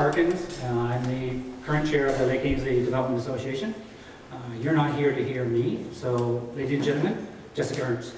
Harkins. I'm the current chair of the Lake Ainslie Development Association. You're not here to hear me, so ladies and gentlemen, Jessica Ernst.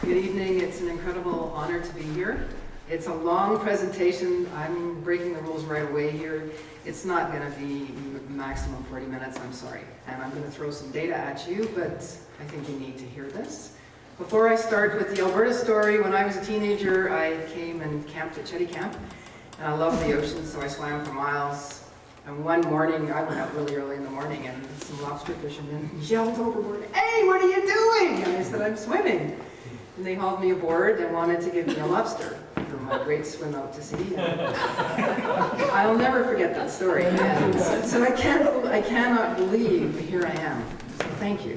Good evening. It's an incredible honor to be here. It's a long presentation. I'm breaking the rules right away here. It's not going to be maximum 40 minutes, I'm sorry. And I'm going to throw some data at you, but I think you need to hear this. Before I start with the Alberta story, when I was a teenager, I came and camped at Chetty Camp. And I loved the ocean, so I swam for miles. And one morning, I went out really early in the morning, and some lobster fishermen yelled overboard, "Hey, what are you doing?" And I said, "I'm swimming." And they hauled me aboard and wanted to give me a lobster for my great swim out to sea. I'll never forget that story. And so I cannot believe here I am. So thank you.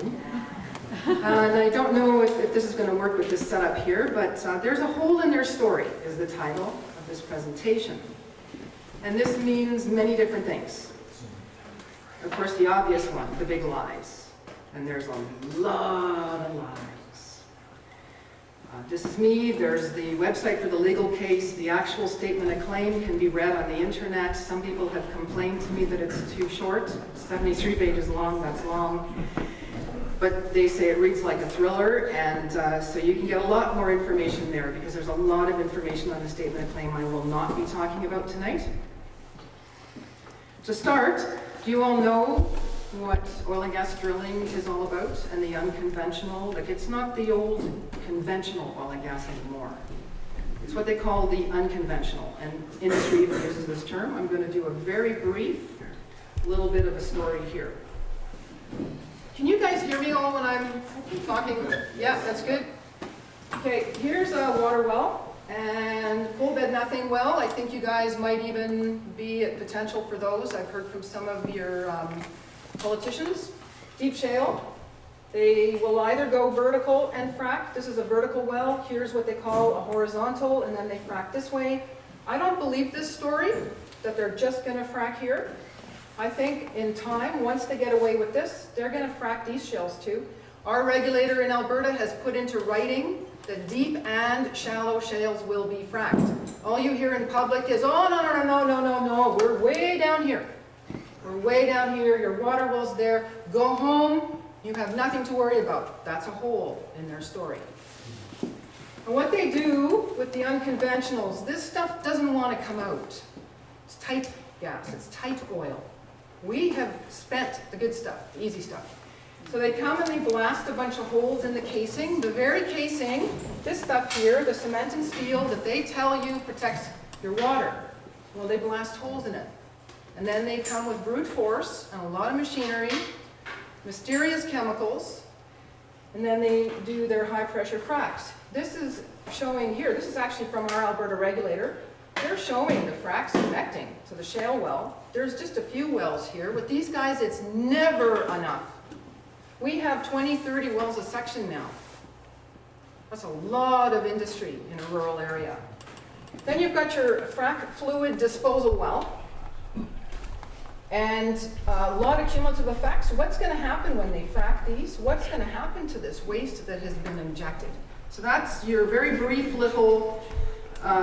And I don't know if this is going to work with this setup here, but there's a hole in their story is the title of this presentation. And this means many different things. Of course, the obvious one, the big lies. And there's a lot of lies. This is me. There's the website for the legal case. The actual statement of claim can be read on the internet. Some people have complained to me that it's too short. 73 pages long, that's long. But they say it reads like a thriller, and so you can get a lot more information there because there's a lot of information on the statement of claim I will not be talking about tonight. To start, do you all know what oil and gas drilling is all about and the unconventional? Like, it's not the old conventional oil and gas anymore. It's what they call the unconventional, and industry even uses this term. I'm going to do a very brief little bit of a story here. Can you guys hear me all when I'm talking? Yeah, that's good. Okay, here's a water well and coal bed methane well. I think you guys might even be at potential for those. I've heard from some of your politicians. Deep shale. They will either go vertical and frack. This is a vertical well. Here's what they call a horizontal, and then they frack this way. I don't believe this story, that they're just going to frack here. I think in time, once they get away with this, they're going to frack these shales too. Our regulator in Alberta has put into writing that deep and shallow shales will be fracked. All you hear in public is, "Oh, no, we're way down here. We're way down here, your water well's there, go home, you have nothing to worry about." That's a hole in their story. And what they do with the unconventionals, this stuff doesn't want to come out. It's tight gas, it's tight oil. We have spent the good stuff, the easy stuff. So they come and they blast a bunch of holes in the casing. The very casing, this stuff here, the cement and steel that they tell you protects your water, well, they blast holes in it. And then they come with brute force and a lot of machinery, mysterious chemicals, and then they do their high pressure fracks. This is showing here, this is actually from our Alberta regulator. They're showing the fracks connecting to the shale well. There's just a few wells here. With these guys, it's never enough. We have 20, 30 wells a section now. That's a lot of industry in a rural area. Then you've got your frac fluid disposal well. And a lot of cumulative effects. What's going to happen when they frack these? What's going to happen to this waste that has been injected? So that's your very brief little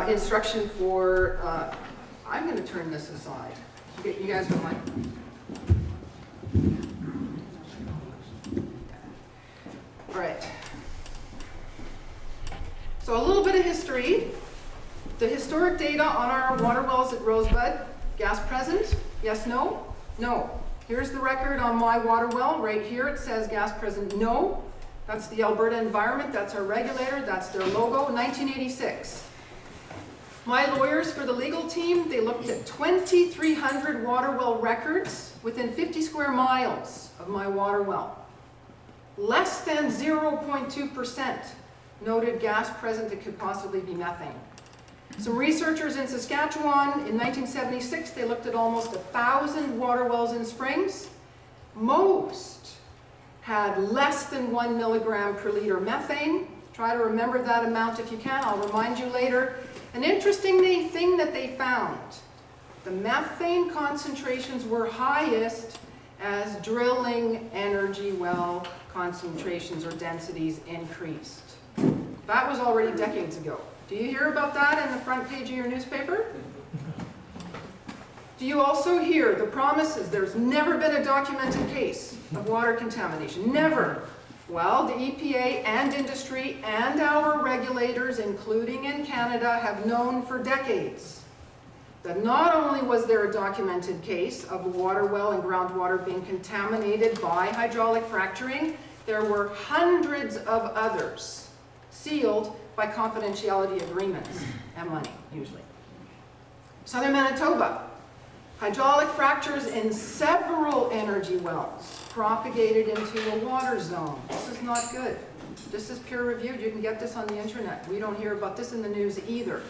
instruction for, I'm going to turn this aside. You guys don't mind? All right. So a little bit of history. The historic data on our water wells at Rosebud. Gas present? Yes, no? No. Here's the record on my water well. Right here it says gas present, no. That's the Alberta Environment. That's our regulator. That's their logo. 1986. My lawyers for the legal team, they looked at 2,300 water well records within 50 square miles of my water well. Less than 0.2% noted gas present that could possibly be methane. Some researchers in Saskatchewan in 1976, they looked at almost 1,000 water wells in springs. Most had less than 1 milligram per liter methane. Try to remember that amount if you can. I'll remind you later. An interesting thing that they found, the methane concentrations were highest as drilling energy well concentrations or densities increased. That was already decades ago. Do you hear about that in the front page of your newspaper? Do you also hear the promises? There's never been a documented case of water contamination. Never. Well, the EPA and industry and our regulators, including in Canada, have known for decades that not only was there a documented case of a water well and groundwater being contaminated by hydraulic fracturing, there were hundreds of others sealed by confidentiality agreements and money, usually. Southern Manitoba, hydraulic fractures in several energy wells propagated into a water zone. This is not good. This is peer reviewed. You can get this on the internet. We don't hear about this in the news either.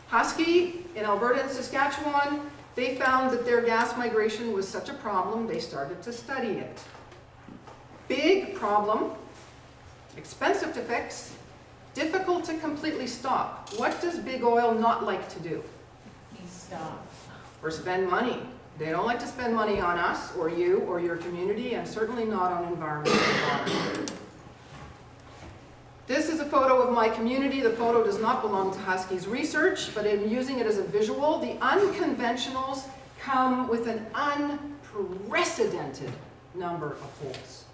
Husky in Alberta and Saskatchewan, they found that their gas migration was such a problem, they started to study it. Big problem, expensive to fix, difficult to completely stop. What does big oil not like to do? Stop. Or spend money. They don't like to spend money on us, or you, or your community, and certainly not on environmental water. This is a photo of my community. The photo does not belong to Husky's research, but I'm using it as a visual. The unconventionals come with an unprecedented number of holes.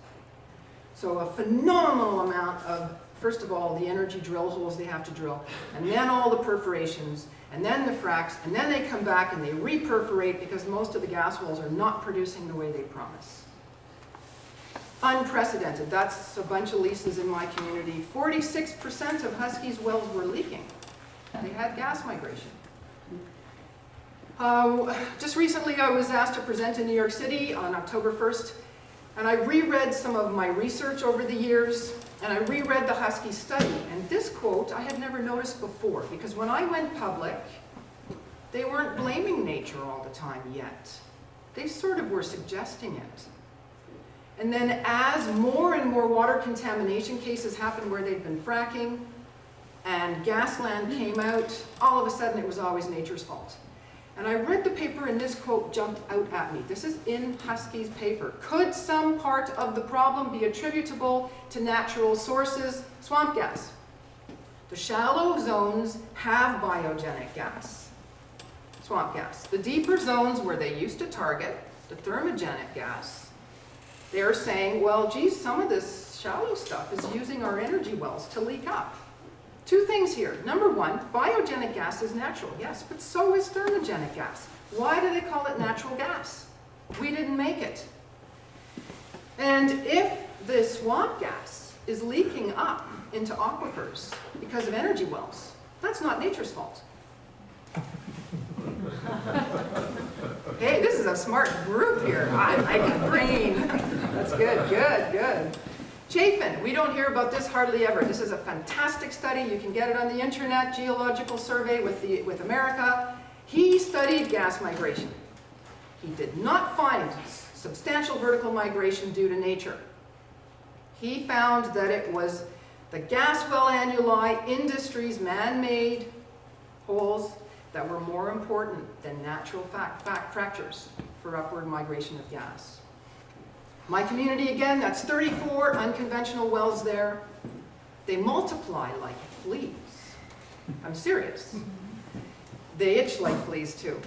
So a phenomenal amount of, first of all, the energy drill holes they have to drill, and then all the perforations, and then the fracks, and then they come back and they reperforate because most of the gas wells are not producing the way they promise. Unprecedented. That's a bunch of leases in my community. 46% of Husky's wells were leaking. They had gas migration. Just recently I was asked to present in New York City on October 1st, and I reread some of my research over the years, and I reread the Husky study. And this quote I had never noticed before, because when I went public, they weren't blaming nature all the time yet. They sort of were suggesting it. And then as more and more water contamination cases happened where they'd been fracking, and gas land came out, all of a sudden it was always nature's fault. And I read the paper and this quote jumped out at me. This is in Husky's paper. Could some part of the problem be attributable to natural sources? Swamp gas. The shallow zones have biogenic gas. Swamp gas. The deeper zones where they used to target the thermogenic gas, they're saying, well, geez, some of this shallow stuff is using our energy wells to leak up. Two things here. Number one, biogenic gas is natural, yes, but so is thermogenic gas. Why do they call it natural gas? We didn't make it. And if the swamp gas is leaking up into aquifers because of energy wells, that's not nature's fault. Hey, this is a smart group here. I like a brain. That's good, good, good. Chafin, we don't hear about this hardly ever. This is a fantastic study. You can get it on the internet, Geological Survey with America. He studied gas migration. He did not find substantial vertical migration due to nature. He found that it was the gas well annuli, industries, man-made holes that were more important than natural fractures for upward migration of gas. My community, again, that's 34 unconventional wells there. They multiply like fleas. I'm serious. They itch like fleas too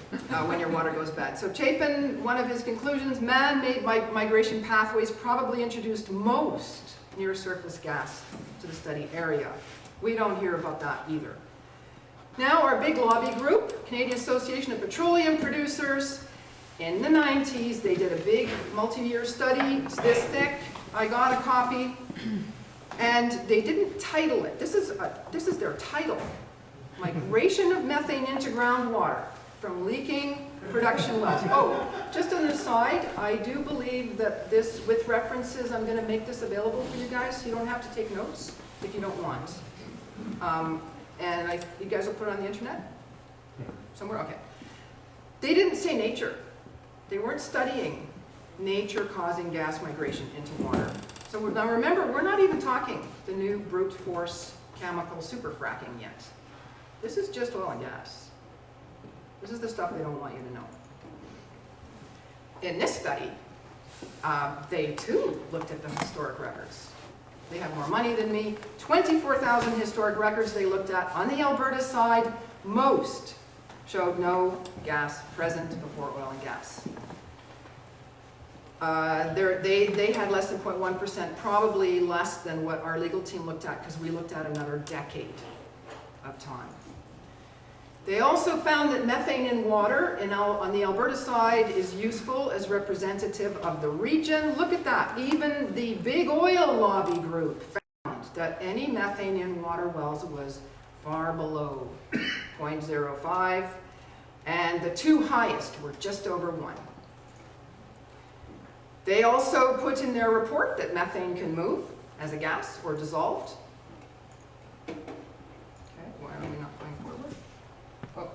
when your water goes bad. So Chafin, one of his conclusions, man-made migration pathways probably introduced most near-surface gas to the study area. We don't hear about that either. Now our big lobby group, Canadian Association of Petroleum Producers. In the 90s, they did a big multi-year study. It's this thick. I got a copy. And they didn't title it. This is their title. Migration of methane into groundwater from leaking production wells. Oh, just an aside, I do believe that this, with references, I'm going to make this available for you guys, so you don't have to take notes if you don't want. And you guys will put it on the internet? Somewhere? Okay. They didn't say nature. They weren't studying nature causing gas migration into water. So now remember, we're not even talking the new brute force chemical super fracking yet. This is just oil and gas. This is the stuff they don't want you to know. In this study, They too looked at the historic records. They have more money than me. 24,000 historic records they looked at. On the Alberta side, most showed no gas present before oil and gas. They had less than 0.1%, probably less than what our legal team looked at, because we looked at another decade of time. They also found that methane in water on the Alberta side is useful as representative of the region. Look at that. Even the big oil lobby group found that any methane in water wells was far below 0.05, and the two highest were just over 1. They also put in their report that methane can move as a gas or dissolved. Okay, why are we not going forward? Oh.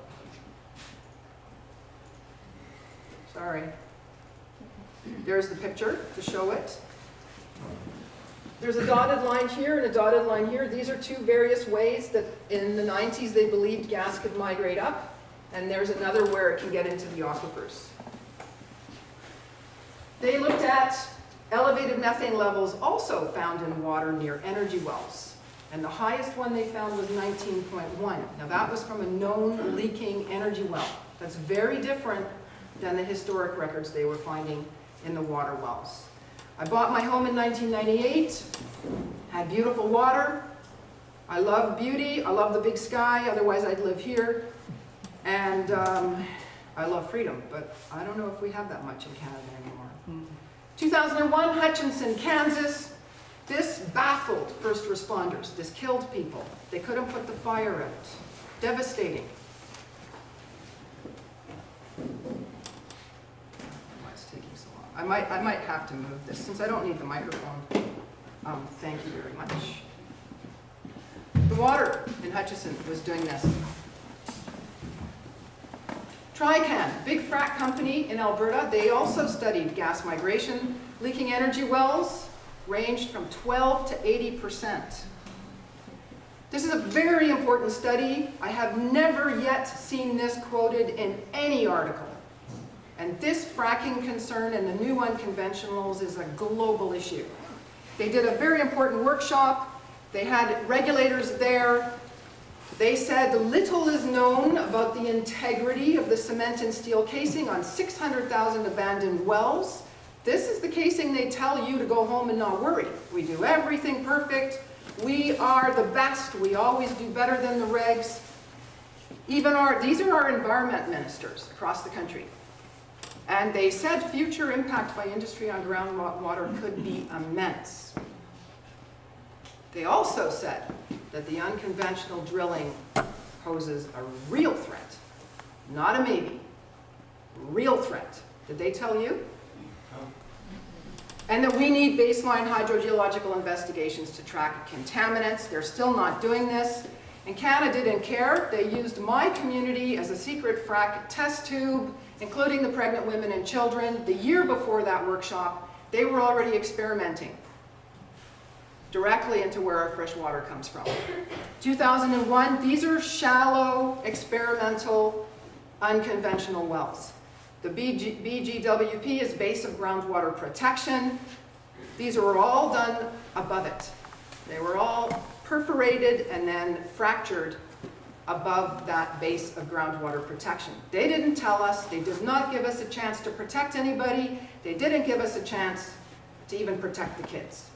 Sorry. There's the picture to show it. There's a dotted line here and a dotted line here. These are two various ways that in the 90s they believed gas could migrate up. And there's another where it can get into the aquifers. They looked at elevated methane levels also found in water near energy wells. And the highest one they found was 19.1. Now that was from a known leaking energy well. That's very different than the historic records they were finding in the water wells. I bought my home in 1998, had beautiful water. I love beauty, I love the big sky, otherwise I'd live here. And I love freedom, but I don't know if we have that much in Canada anymore. 2001, Hutchinson, Kansas. This baffled first responders. This killed people. They couldn't put the fire out. Devastating. Why it's taking so long? I might have to move this since I don't need the microphone. Thank you very much. The water in Hutchinson was doing this. Trican, big frac company in Alberta, they also studied gas migration. Leaking energy wells ranged from 12 to 80%. This is a very important study. I have never yet seen this quoted in any article. And this fracking concern and the new unconventionals is a global issue. They did a very important workshop. They had regulators there. They said little is known about the integrity of the cement and steel casing on 600,000 abandoned wells. This is the casing they tell you to go home and not worry. We do everything perfect. We are the best. We always do better than the regs. These are our environment ministers across the country. And they said future impact by industry on groundwater could be immense. They also said that the unconventional drilling poses a real threat, not a maybe, real threat. Did they tell you? And that we need baseline hydrogeological investigations to track contaminants. They're still not doing this. And Canada didn't care. They used my community as a secret frac test tube, including the pregnant women and children. The year before that workshop, they were already experimenting directly into where our fresh water comes from. 2001, these are shallow, experimental, unconventional wells. The BGWP is base of groundwater protection. These were all done above it. They were all perforated and then fractured above that base of groundwater protection. They didn't tell us, they did not give us a chance to protect anybody, they didn't give us a chance to even protect the kids.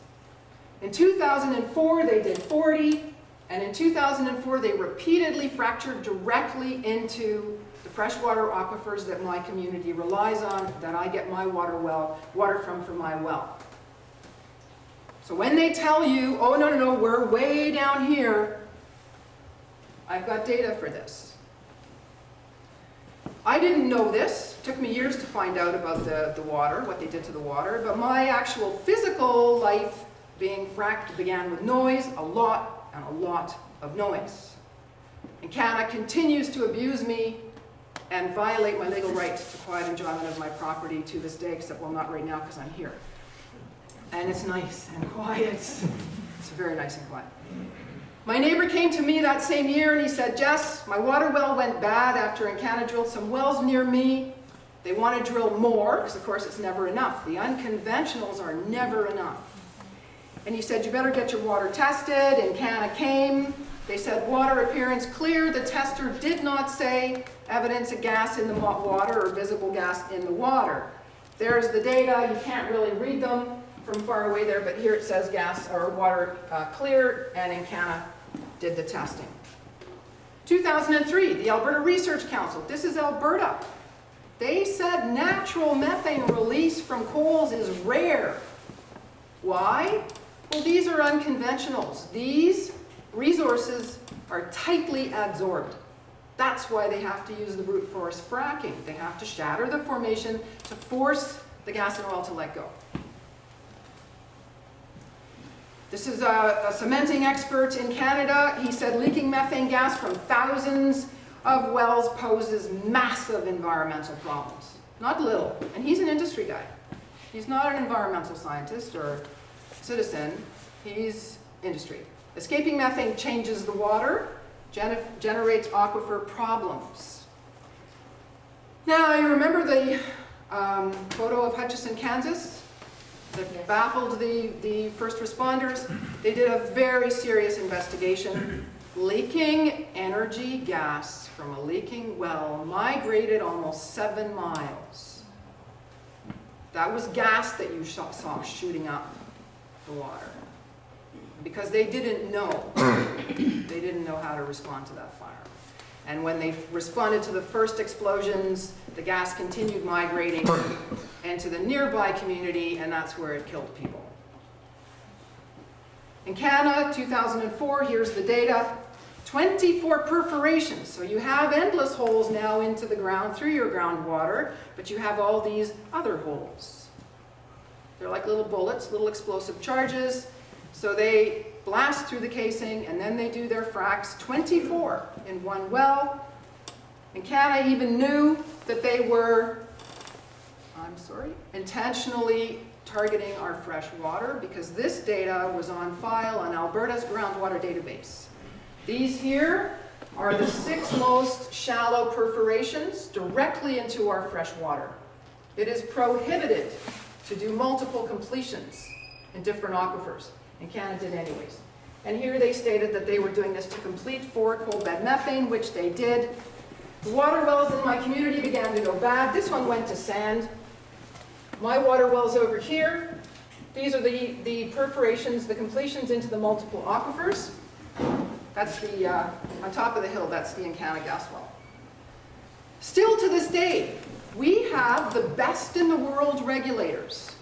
In 2004, they did 40, and in 2004, they repeatedly fractured directly into the freshwater aquifers that my community relies on, that I get my water from my well. So when they tell you, oh, no, we're way down here, I've got data for this. I didn't know this. It took me years to find out about the water, what they did to the water, but my actual physical life being fracked began with noise, a lot of noise. And Canada continues to abuse me and violate my legal rights to quiet enjoyment of my property to this day, except, well, not right now because I'm here. And it's nice and quiet. It's very nice and quiet. My neighbor came to me that same year and he said, Jess, my water well went bad after Encana drilled some wells near me. They want to drill more, because of course it's never enough. The unconventionals are never enough. And he said, you better get your water tested, and Canada came. They said, water appearance clear. The tester did not say evidence of gas in the water or visible gas in the water. There's the data. You can't really read them from far away there, but here it says gas or water clear, and in Canada did the testing. 2003, the Alberta Research Council. This is Alberta. They said natural methane release from coals is rare. Why? Well, these are unconventionals. These resources are tightly adsorbed. That's why they have to use the brute force fracking. They have to shatter the formation to force the gas and oil to let go. This is a cementing expert in Canada. He said leaking methane gas from thousands of wells poses massive environmental problems. Not little. And he's an industry guy. He's not an environmental scientist or citizen. He's industry. Escaping methane changes the water, generates aquifer problems. Now, you remember the photo of Hutchinson, Kansas? That baffled the first responders. They did a very serious investigation. Leaking energy gas from a leaking well migrated almost 7 miles. That was gas that you saw shooting up the water. Because they didn't know. They didn't know how to respond to that fire. And when they responded to the first explosions, the gas continued migrating into the nearby community, and that's where it killed people. In Canada, 2004, here's the data. 24 perforations. So you have endless holes now into the ground through your groundwater, but you have all these other holes. They're like little bullets, little explosive charges. So they blast through the casing, and then they do their fracks, 24 in one well. And Canada even knew that they were, intentionally targeting our fresh water, because this data was on file on Alberta's groundwater database. These here are the 6 most shallow perforations directly into our fresh water. It is prohibited to do multiple completions in different aquifers. And Canada did anyways. And here they stated that they were doing this to complete 4 coal bed methane, which they did. The water wells in my community began to go bad. This one went to sand. My water wells over here. These are the perforations, the completions into the multiple aquifers. That's the, on top of the hill, that's the Encana gas well. Still to this day, we have the best in the world regulators.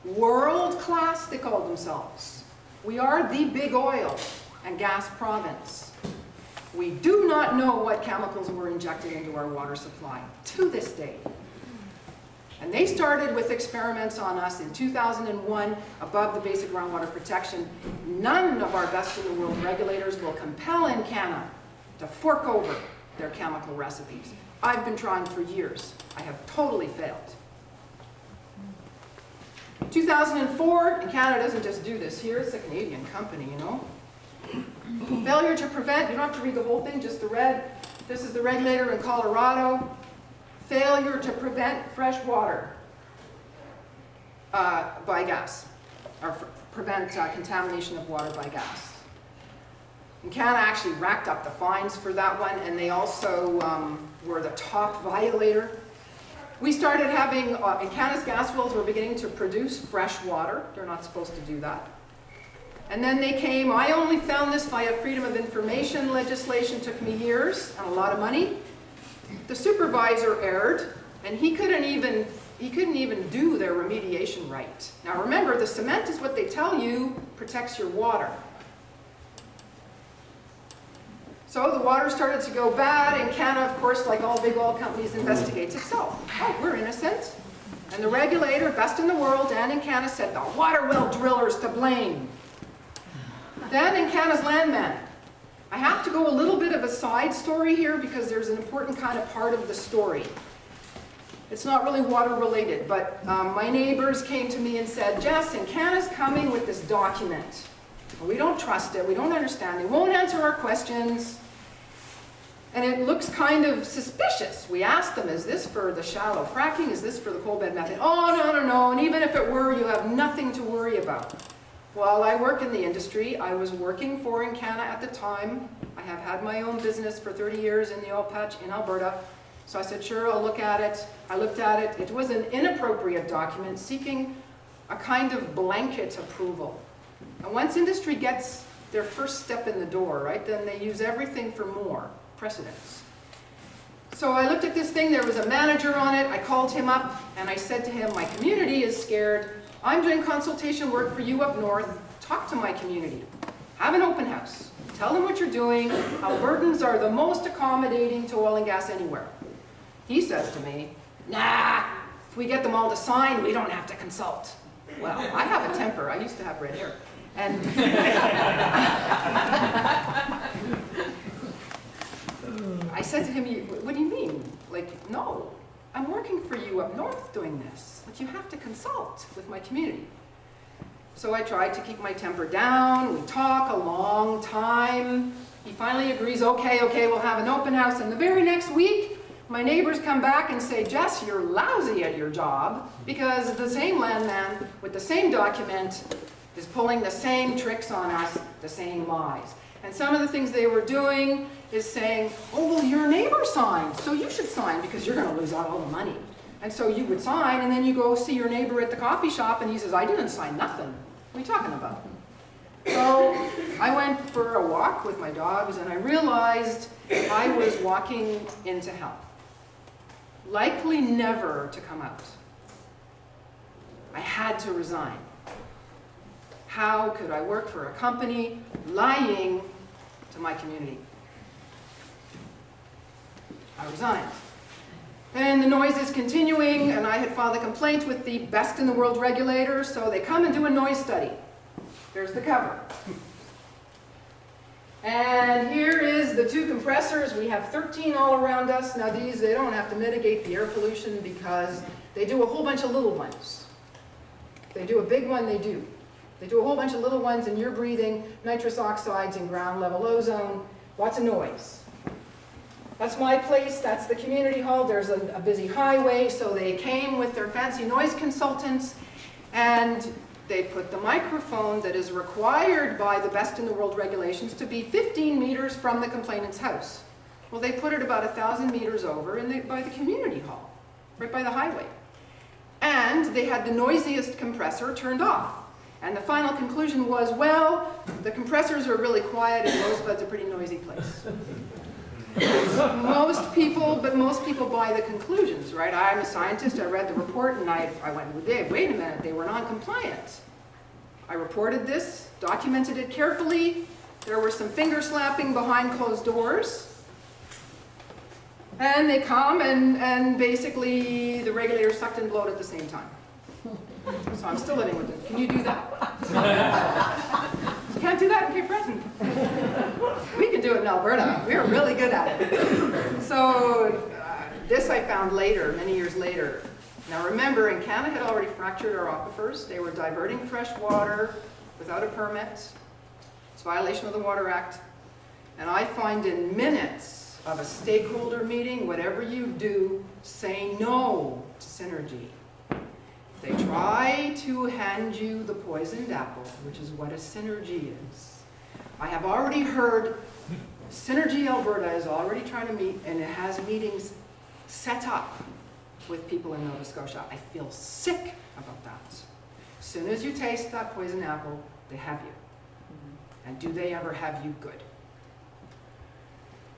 World class, they call themselves. We are the big oil and gas province. We do not know what chemicals were injected into our water supply to this day. And they started with experiments on us in 2001 above the basic groundwater protection. None of our best in the world regulators will compel Encana to fork over their chemical recipes. I've been trying for years. I have totally failed. 2004, and Canada doesn't just do this here, it's a Canadian company, you know. Failure to prevent, you don't have to read the whole thing, just the red. This is the regulator in Colorado. Failure to prevent fresh water by gas, or prevent contamination of water by gas. And Canada actually racked up the fines for that one, and they also were the top violator. We started having, in Canada's gas wells, we're beginning to produce fresh water. They're not supposed to do that. And then they came, I only found this via freedom of information legislation, took me years and a lot of money. The supervisor erred, and he couldn't even do their remediation right. Now remember, the cement is what they tell you protects your water. So the water started to go bad, and Canada, of course, like all big oil companies, investigates itself. Oh, we're innocent. And the regulator, best in the world, and in Canada, said the water well drillers to blame. Then in Canada's landman. I have to go a little bit of a side story here because there's an important kind of part of the story. It's not really water related, but my neighbors came to me and said, Jess, and Canada's coming with this document. We don't trust it, we don't understand it, won't answer our questions. And it looks kind of suspicious. We asked them, is this for the shallow fracking? Is this for the coal bed method? Oh, no, no, no. And even if it were, you have nothing to worry about. Well, I work in the industry. I was working for Encana at the time. I have had my own business for 30 years in the oil patch in Alberta. So I said, sure, I'll look at it. I looked at it. It was an inappropriate document seeking a kind of blanket approval. And once industry gets their first step in the door, right, then they use everything for more precedence. So I looked at this thing. There was a manager on it. I called him up and I said to him, my community is scared. I'm doing consultation work for you up north. Talk to my community. Have an open house. Tell them what you're doing. Albertans are the most accommodating to oil and gas anywhere. He says to me, nah, if we get them all to sign, we don't have to consult. Well, I have a temper. I used to have red hair. And I said to him, what do you mean? Like, no, I'm working for you up north doing this. Like, you have to consult with my community. So I tried to keep my temper down. We talk a long time. He finally agrees, okay, we'll have an open house. And the very next week, my neighbors come back and say, Jess, you're lousy at your job because the same landman with the same document is pulling the same tricks on us, the same lies. And some of the things they were doing is saying, oh, well, your neighbor signed, so you should sign because you're going to lose out all the money. And so you would sign, and then you go see your neighbor at the coffee shop, and he says, I didn't sign nothing. What are you talking about? So I went for a walk with my dogs, and I realized I was walking into hell. Likely never to come out. I had to resign. How could I work for a company lying to my community? I resigned. And the noise is continuing, and I had filed a complaint with the best in the world regulator, so they come and do a noise study. There's the cover. And here is the 2 compressors. We have 13 all around us. Now these, they don't have to mitigate the air pollution because they do a whole bunch of little ones. If they do a big one, they do. They do a whole bunch of little ones, and you're breathing nitrous oxides and ground level ozone. Lots of noise. That's my place. That's the community hall. There's a busy highway, so they came with their fancy noise consultants, and they put the microphone that is required by the best in the world regulations to be 15 meters from the complainant's house. Well, they put it about 1,000 meters over by the community hall, right by the highway. And they had the noisiest compressor turned off. And the final conclusion was, well, the compressors are really quiet and Rosebud's a pretty noisy place. Most people buy the conclusions, right? I'm a scientist, I read the report, and I went, wait a minute, they were non-compliant. I reported this, documented it carefully. There were some finger slapping behind closed doors. And they come and basically the regulators sucked and blowed at the same time. So I'm still living with it. Can you do that? You can't do that in Cape Breton. We can do it in Alberta. We're really good at it. So this I found later, many years later. Now remember, Encana had already fractured our aquifers. They were diverting fresh water without a permit. It's a violation of the Water Act. And I find in minutes of a stakeholder meeting, whatever you do, say no to synergy. They try to hand you the poisoned apple, which is what a synergy is. I have already heard Synergy Alberta is already trying to meet, and it has meetings set up with people in Nova Scotia. I feel sick about that. As soon as you taste that poison apple, they have you. And do they ever have you good?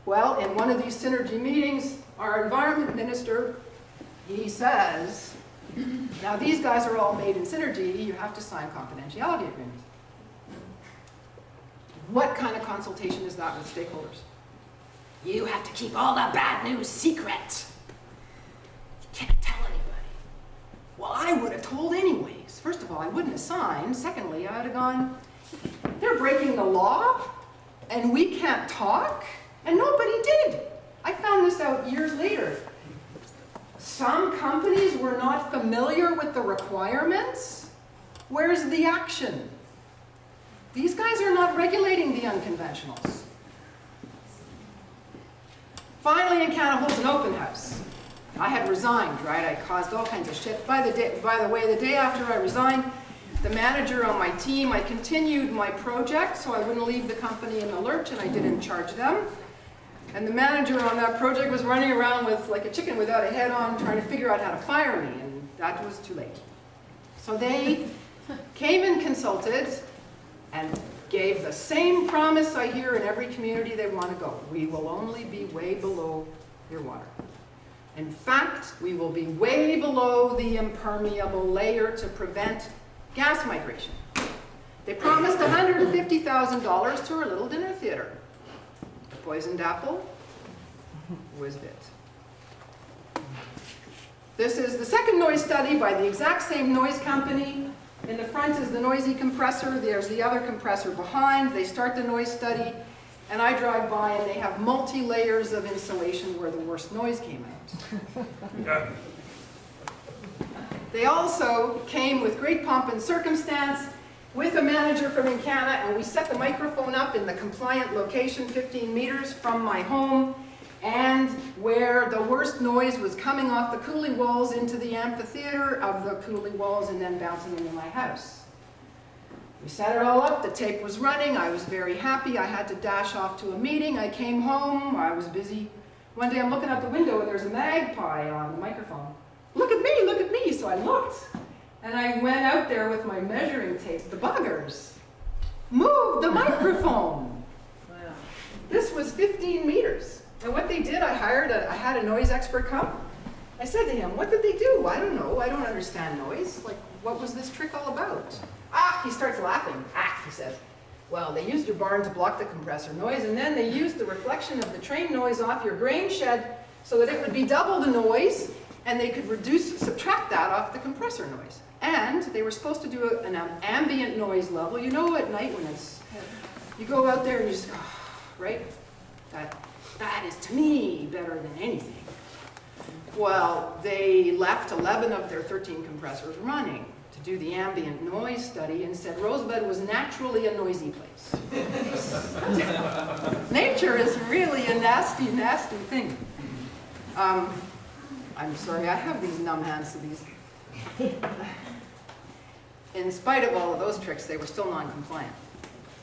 Well, in one of these synergy meetings, our environment minister, he says, now these guys are all made in synergy, you have to sign confidentiality agreements. What kind of consultation is that with stakeholders? You have to keep all the bad news secret. You can't tell anybody. Well, I would have told anyways. First of all, I wouldn't have signed. Secondly, I would have gone, they're breaking the law, and we can't talk, and nobody did. I found this out years later. Some companies were not familiar with the requirements. Where's the action? These guys are not regulating the unconventionals. Finally in Canada holds an open house. I had resigned, right? I caused all kinds of shit. By the way, the day after I resigned, the manager on my team, I continued my project so I wouldn't leave the company in the lurch, and I didn't charge them. And the manager on that project was running around with like a chicken without a head on, trying to figure out how to fire me, and that was too late. So they came and consulted and gave the same promise I hear in every community they want to go. We will only be way below your water. In fact, we will be way below the impermeable layer to prevent gas migration. They promised $150,000 to our little dinner theater. The poisoned apple was bit. This is the second noise study by the exact same noise company. In the front is the noisy compressor. There's the other compressor behind. They start the noise study, and I drive by, and they have multi-layers of insulation where the worst noise came out. They also came with great pomp and circumstance with a manager from Encana, and we set the microphone up in the compliant location 15 meters from my home, and where the worst noise was coming off the coulee walls into the amphitheater of the coulee walls and then bouncing into my house. We set it all up, the tape was running, I was very happy, I had to dash off to a meeting, I came home, I was busy. One day I'm looking out the window and there's a magpie on the microphone. Look at me, so I looked. And I went out there with my measuring tape, the buggers. Move the microphone. Wow. This was 15 meters. And what they did, I had a noise expert come. I said to him, what did they do? I don't know, I don't understand noise. Like, what was this trick all about? He starts laughing. He says, well, they used your barn to block the compressor noise, and then they used the reflection of the train noise off your grain shed so that it would be double the noise, and they could subtract that off the compressor noise. And they were supposed to do an ambient noise level. You know, at night when you go out there and you just go, right? That is, to me, better than anything. Well, they left 11 of their 13 compressors running to do the ambient noise study and said Rosebud was naturally a noisy place. Nature is really a nasty, nasty thing. I'm sorry, I have these numb hands to these. In spite of all of those tricks, they were still non-compliant.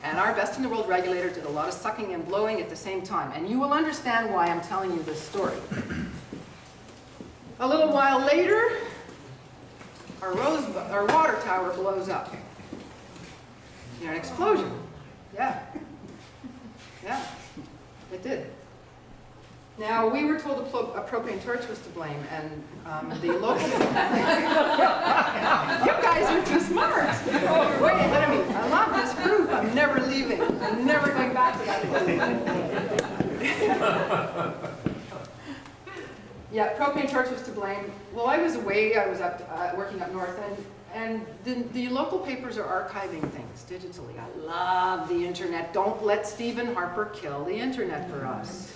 And our best in the world regulator did a lot of sucking and blowing at the same time. And you will understand why I'm telling you this story. A little while later, our water tower blows up. You know, an explosion. Yeah, it did. Now, we were told a propane torch was to blame, and the local... You guys are too smart. You're way ahead of me. I love this group. I'm never leaving. I'm never going back to that group. Yeah, propane torch was to blame. Well, I was away. I was working up north, and the local papers are archiving things digitally. I love the internet. Don't let Stephen Harper kill the internet for us.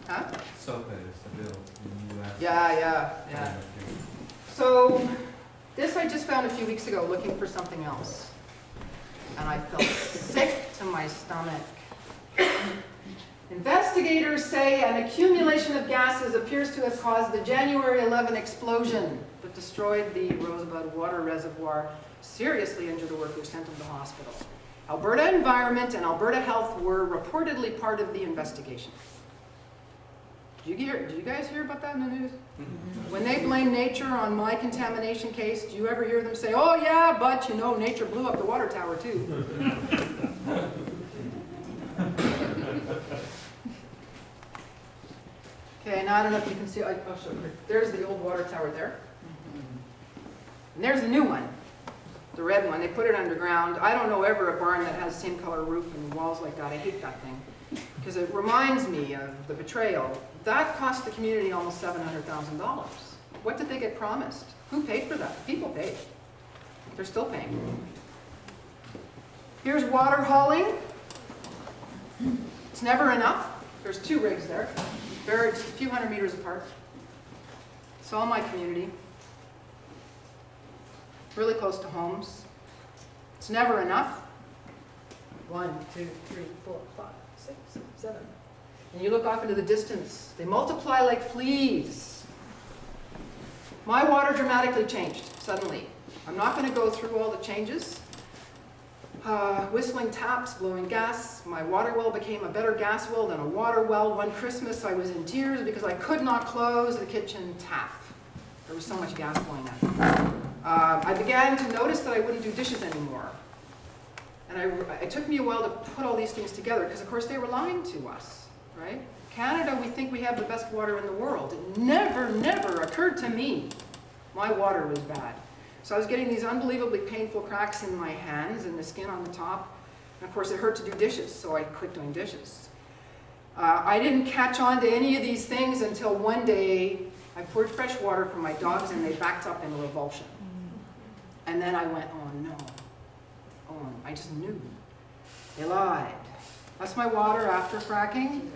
Huh? SOPA is the bill in the US. Yeah. So this I just found a few weeks ago looking for something else. And I felt sick to my stomach. Investigators say an accumulation of gases appears to have caused the January 11 explosion that destroyed the Rosebud water reservoir, seriously injured the workers, sent them to the hospital. Alberta Environment and Alberta Health were reportedly part of the investigation. Did you guys hear about that in the news? When they blame nature on my contamination case, do you ever hear them say, oh yeah, but you know, nature blew up the water tower too? Okay, now I don't know if you can see, I'll show you. There's the old water tower there. And there's the new one, the red one. They put it underground. I don't know ever a barn that has the same color roof and walls like that. I hate that thing because it reminds me of the betrayal. That cost the community almost $700,000. What did they get promised? Who paid for that? People paid. They're still paying. Here's water hauling. It's never enough. There's 2 rigs there, buried just a few hundred meters apart. It's all my community. Really close to homes. It's never enough. 1, 2, 3, 4, 5, 6, 7. And you look off into the distance, they multiply like fleas. My water dramatically changed, suddenly. I'm not going to go through all the changes. Whistling taps, blowing gas. My water well became a better gas well than a water well. One Christmas I was in tears because I could not close the kitchen tap. There was so much gas going out. I began to notice that I wouldn't do dishes anymore. And it took me a while to put all these things together because, of course, they were lying to us, right? Canada, we think we have the best water in the world. It never, never occurred to me my water was bad. So I was getting these unbelievably painful cracks in my hands and the skin on the top. And of course, it hurt to do dishes, so I quit doing dishes. I didn't catch on to any of these things until one day I poured fresh water for my dogs and they backed up in revulsion. And then I went, oh no. Oh, I just knew. They lied. That's my water after fracking.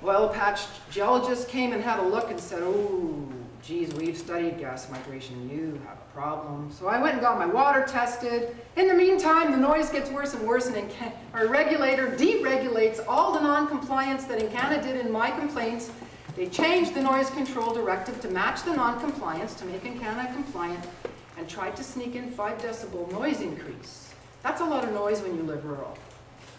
Oil patch geologist came and had a look and said, oh, geez, we've studied gas migration. You have a problem. So I went and got my water tested. In the meantime, the noise gets worse and worse, and our regulator deregulates all the non-compliance that Encana did in my complaints. They changed the noise control directive to match the non-compliance to make Encana compliant and tried to sneak in 5 decibel noise increase. That's a lot of noise when you live rural.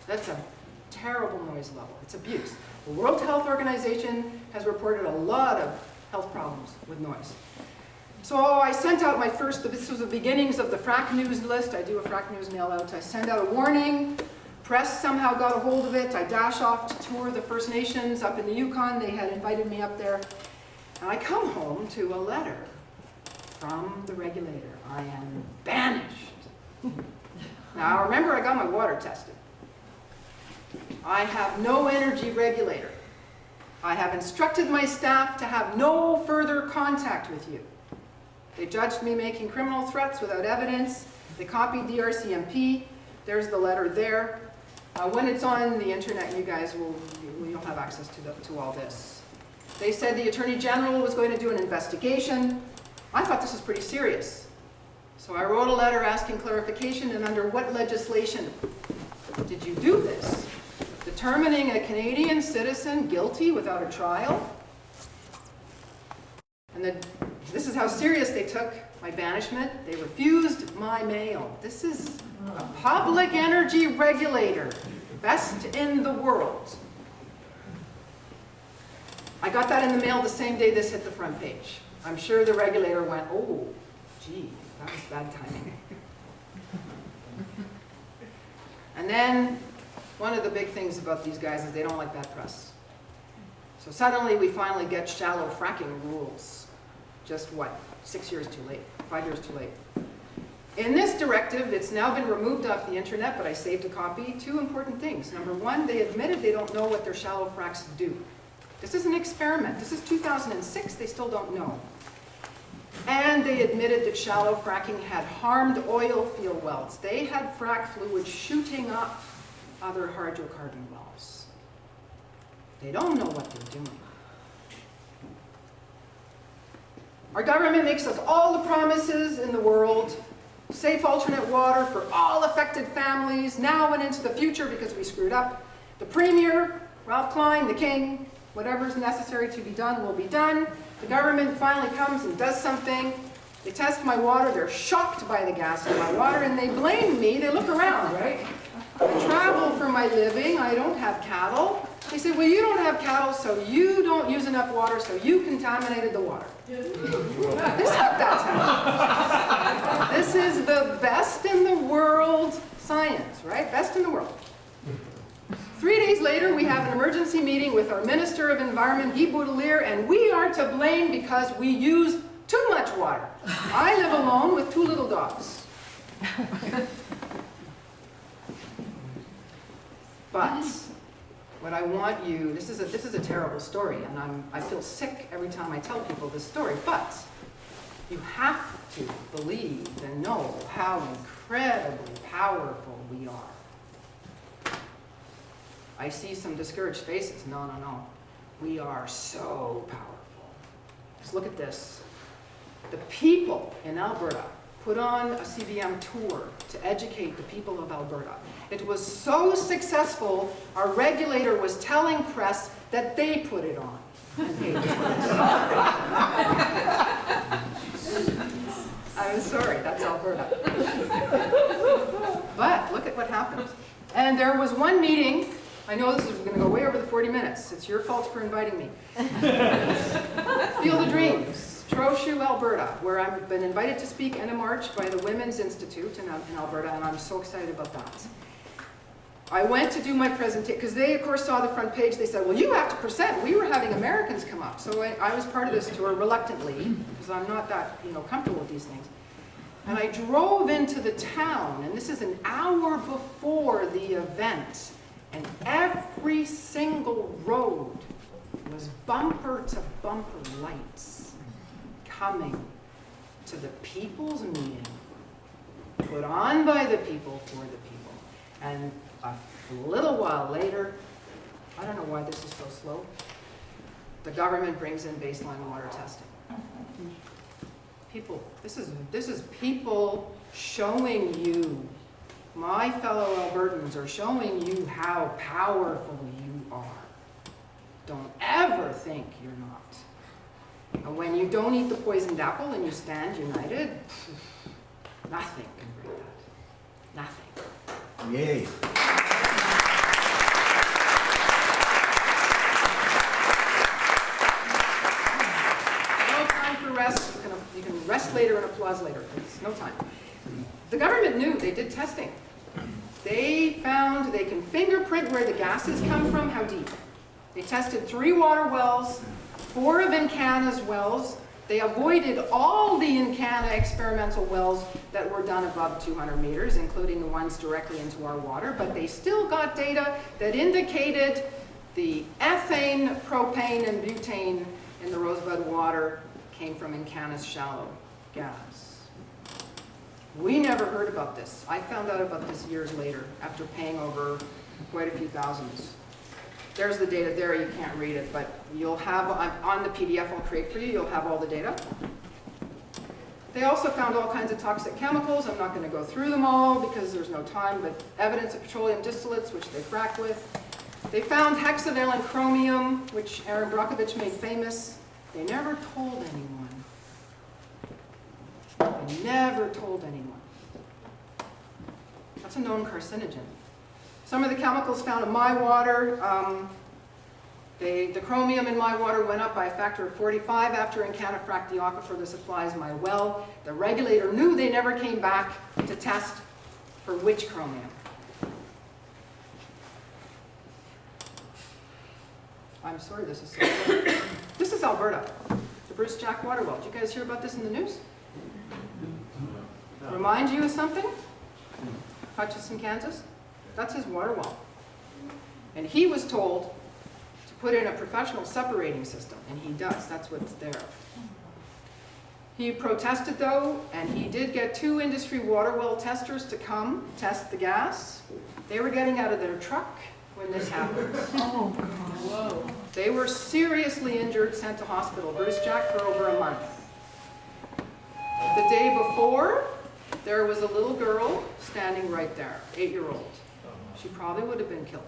That's a terrible noise level. It's abuse. The World Health Organization has reported a lot of health problems with noise. So I sent out my first, this was the beginnings of the frack news list. I do a frack news mail out. I send out a warning. Press somehow got a hold of it. I dash off to tour the First Nations up in the Yukon. They had invited me up there. And I come home to a letter from the regulator. I am banished. Now remember, I got my water tested. I have no energy regulator. I have instructed my staff to have no further contact with you. They judged me making criminal threats without evidence. They copied the RCMP. There's the letter there. When it's on the internet, you guys you'll have access to all this. They said the Attorney General was going to do an investigation. I thought this was pretty serious. So I wrote a letter asking clarification, and under what legislation did you do this? Determining a Canadian citizen guilty without a trial? And this is how serious they took my banishment. They refused my mail. This is a public energy regulator, best in the world. I got that in the mail the same day this hit the front page. I'm sure the regulator went, oh, gee, that was bad timing. And then one of the big things about these guys is they don't like bad press. So suddenly we finally get shallow fracking rules. Just what, 6 years too late, 5 years too late. In this directive, it's now been removed off the internet, but I saved a copy. 2 important things. Number 1, they admitted they don't know what their shallow fracks do. This is an experiment. This is 2006, they still don't know. And they admitted that shallow fracking had harmed oil field wells. They had frack fluid shooting up other hydrocarbon wells. They don't know what they're doing. Our government makes us all the promises in the world, safe alternate water for all affected families, now and into the future because we screwed up. The Premier, Ralph Klein, the King, whatever's necessary to be done will be done. The government finally comes and does something. They test my water, they're shocked by the gas in my water, and they blame me. They look around, right? I travel for my living, I don't have cattle. They say, well, you don't have cattle, so you don't use enough water, so you contaminated the water. This is what that's happening. This is the best in the world science, right? Best in the world. 3 days later, we have an emergency meeting with our Minister of Environment, Guy Boudelier, and we are to blame because we use too much water. I live alone with 2 little dogs. But what I want you, this is a terrible story, and I feel sick every time I tell people this story, but you have to believe and know how incredibly powerful we are. I see some discouraged faces. No, no, no. We are so powerful. Just look at this. The people in Alberta put on a CBM tour to educate the people of Alberta. It was so successful, our regulator was telling press that they put it on. And paid for it. I'm sorry, that's Alberta. But look at what happened. And there was one meeting, I know this is going to go way over the 40 minutes. It's your fault for inviting me. Field of Dreams, Trochu, Alberta, where I've been invited to speak in a march by the Women's Institute in Alberta, and I'm so excited about that. I went to do my presentation, because they, of course, saw the front page. They said, well, you have to present. We were having Americans come up. So I was part of this tour reluctantly, because I'm not that comfortable with these things. And I drove into the town, and this is an hour before the event, and every single road was bumper to bumper lights coming to the people's meeting, put on by the people for the people. And a little while later, I don't know why this is so slow, the government brings in baseline water testing. People, this is people showing you, my fellow Albertans are showing you how powerful you are. Don't ever think you're not. And when you don't eat the poisoned apple and you stand united, nothing can break that. Nothing. Yay. No time for rest. You can rest later and applause later. It's no time. The government knew. They did testing. They found they can fingerprint where the gases come from, how deep. They tested 3 water wells, 4 of Encana's wells. They avoided all the Encana experimental wells that were done above 200 meters, including the ones directly into our water, but they still got data that indicated the ethane, propane, and butane in the Rosebud water came from Encana's shallow gas. We never heard about this. I found out about this years later, after paying over quite a few thousands. There's the data there. You can't read it, but you'll have, on the PDF I'll create for you, you'll have all the data. They also found all kinds of toxic chemicals. I'm not going to go through them all because there's no time, but evidence of petroleum distillates, which they frack with. They found hexavalent chromium, which Aaron Brockovich made famous. They never told anyone. They never told anyone. That's a known carcinogen. Some of the chemicals found in my water, the chromium in my water went up by a factor of 45 after Encana fracked the aquifer that supplies my well. The regulator knew. They never came back to test for which chromium. I'm sorry, this is so slow. This is Alberta, the Bruce Jack water well. Did you guys hear about this in the news? Remind you of something? Hutchinson, Kansas? That's his water well. And he was told to put in a professional separating system, and he does. That's what's there. He protested, though, and he did get 2 industry water well testers to come test the gas. They were getting out of their truck when this happened. Oh, God. Whoa. They were seriously injured, sent to hospital. Bruce Jack for over a month. The day before, there was a little girl standing right there, 8-year-old. She probably would have been killed.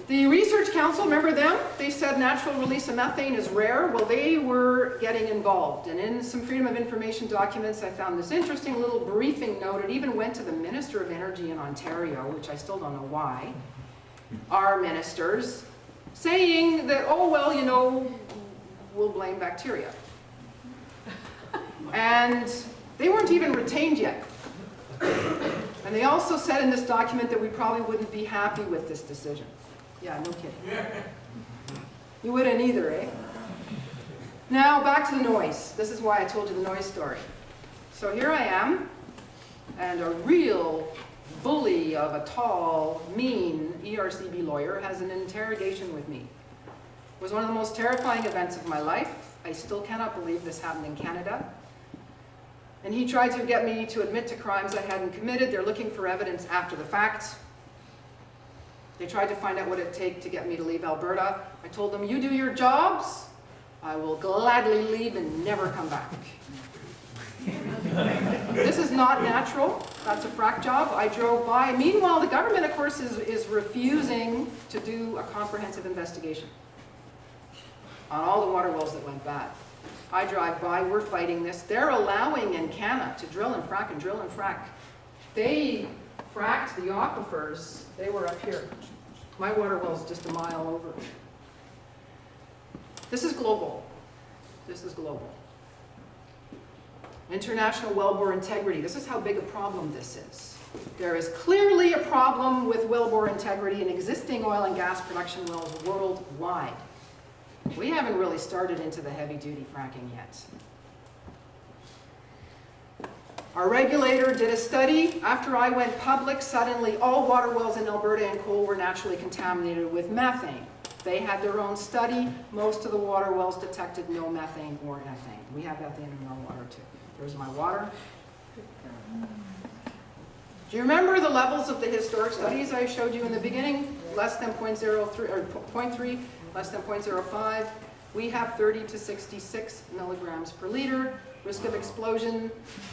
The Research Council, remember them? They said natural release of methane is rare. Well, they were getting involved. And in some Freedom of Information documents, I found this interesting little briefing note. It even went to the Minister of Energy in Ontario, which I still don't know why, our ministers, saying that, oh, well, you know, we'll blame bacteria. And they weren't even retained yet. And they also said in this document that we probably wouldn't be happy with this decision. Yeah, no kidding. You wouldn't either, eh? Now, back to the noise. This is why I told you the noise story. So here I am, and a real bully of a tall, mean ERCB lawyer has an interrogation with me. It was one of the most terrifying events of my life. I still cannot believe this happened in Canada. And he tried to get me to admit to crimes I hadn't committed. They're looking for evidence after the fact. They tried to find out what it'd take to get me to leave Alberta. I told them, you do your jobs, I will gladly leave and never come back. This is not natural. That's a frack job. I drove by. Meanwhile, the government, of course, is refusing to do a comprehensive investigation on all the water wells that went bad. I drive by, we're fighting this. They're allowing Encana to drill and frack and drill and frack. They fracked the aquifers. They were up here. My water well's just a mile over. This is global. This is global. International wellbore integrity. This is how big a problem this is. There is clearly a problem with wellbore integrity in existing oil and gas production wells worldwide. We haven't really started into the heavy-duty fracking yet. Our regulator did a study. After I went public, suddenly all water wells in Alberta and coal were naturally contaminated with methane. They had their own study. Most of the water wells detected no methane or ethane. We have ethane in our water too. There's my water. Do you remember the levels of the historic studies I showed you in the beginning? Less than 0.03 or 0.3, less than 0.05. We have 30 to 66 milligrams per liter. Risk of explosion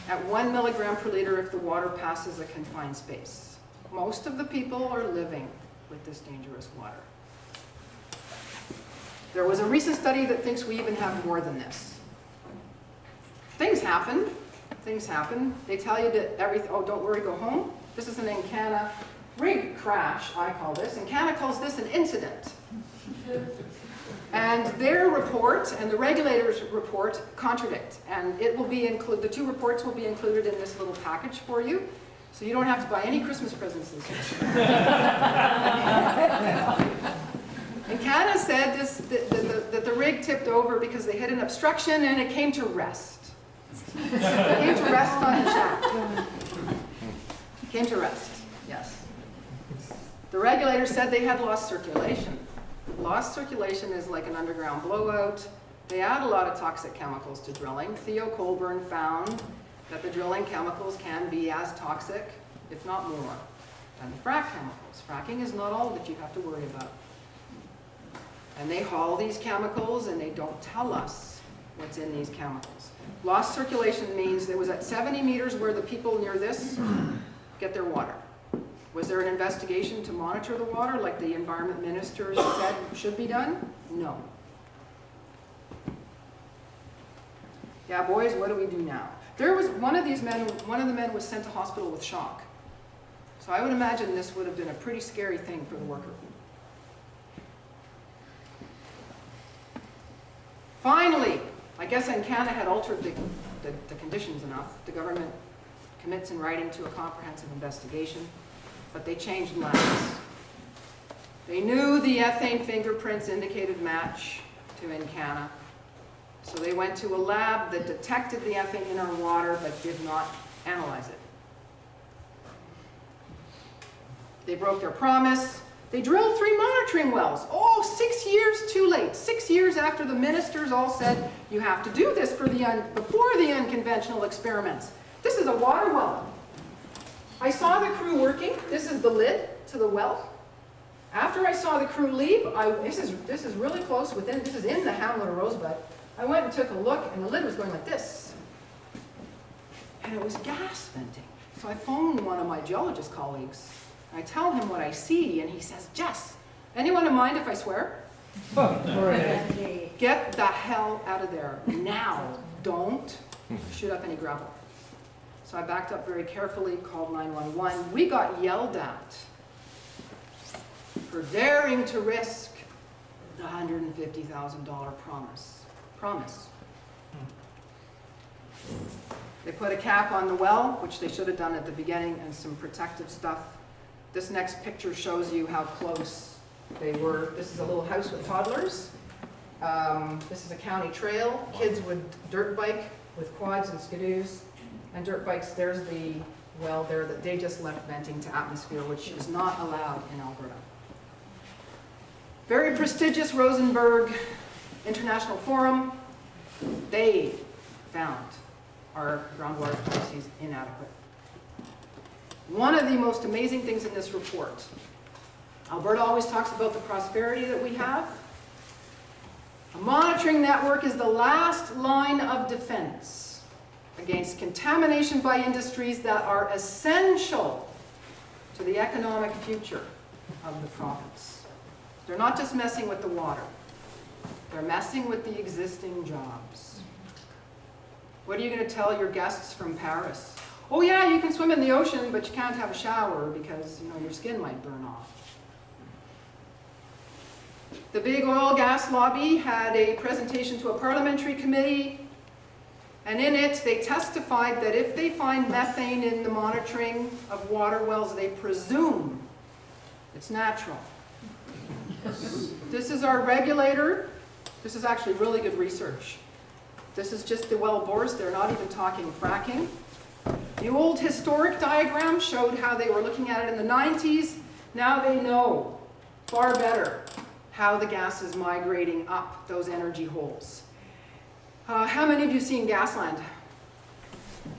at 1 milligram per liter if the water passes a confined space. Most of the people are living with this dangerous water. There was a recent study that thinks we even have more than this. Things happen. Things happen. They tell you that everything, oh, don't worry, go home. This is an Encana rig crash, I call this. Encana calls this an incident. And their report and the regulator's report contradict. And it will be the two reports will be included in this little package for you. So you don't have to buy any Christmas presents this year. Encana said that the rig tipped over because they hit an obstruction and it came to rest. It came to rest on the shaft. It came to rest, yes. The regulator said they had lost circulation. Lost circulation is like an underground blowout. They add a lot of toxic chemicals to drilling. Theo Colburn found that the drilling chemicals can be as toxic, if not more, than the frack chemicals. Fracking is not all that you have to worry about. And they haul these chemicals and they don't tell us what's in these chemicals. Lost circulation means there was at 70 meters where the people near this get their water. Was there an investigation to monitor the water like the environment minister said should be done? No. Yeah, boys, what do we do now? There was one of the men was sent to hospital with shock. So I would imagine this would have been a pretty scary thing for the worker. Finally, I guess Encana had altered the conditions enough. The government commits in writing to a comprehensive investigation, but they changed labs. They knew the ethane fingerprints indicated match to Encana, so they went to a lab that detected the ethane in our water but did not analyze it. They broke their promise. They drilled 3 monitoring wells. Oh, 6 years too late. 6 years after the ministers all said, you have to do this before the unconventional experiments. This is a water well. I saw the crew working. This is the lid to the well. After I saw the crew leave, this is really close, this is in the hamlet of Rosebud. I went and took a look, and the lid was going like this. And it was gas venting. So I phoned one of my geologist colleagues. I tell him what I see, and he says, Jess, anyone mind if I swear? Get the hell out of there now. Don't shoot up any gravel. So I backed up very carefully, called 911. We got yelled at for daring to risk the $150,000 promise. They put a cap on the well, which they should have done at the beginning, and some protective stuff. This next picture shows you how close they were. This is a little house with toddlers. This is a county trail. Kids would dirt bike with quads and skidoos and dirt bikes. There's the well there that they just left venting to atmosphere, which is not allowed in Alberta. Very prestigious Rosenberg International Forum. They found our groundwater policies inadequate. One of the most amazing things in this report, Alberta always talks about the prosperity that we have. A monitoring network is the last line of defense. against contamination by industries that are essential to the economic future of the province. They're not just messing with the water. They're messing with the existing jobs. What are you going to tell your guests from Paris? Oh yeah, you can swim in the ocean, but you can't have a shower because, you know, your skin might burn off. The big oil gas lobby had a presentation to a parliamentary committee, and in it they testified that if they find methane in the monitoring of water wells, they presume it's natural. This is our regulator. This is actually really good research. This is just the well bores. They're not even talking fracking. The old historic diagram showed how they were looking at it in the 90s. Now they know far better how the gas is migrating up those energy holes. How many of you seen Gasland?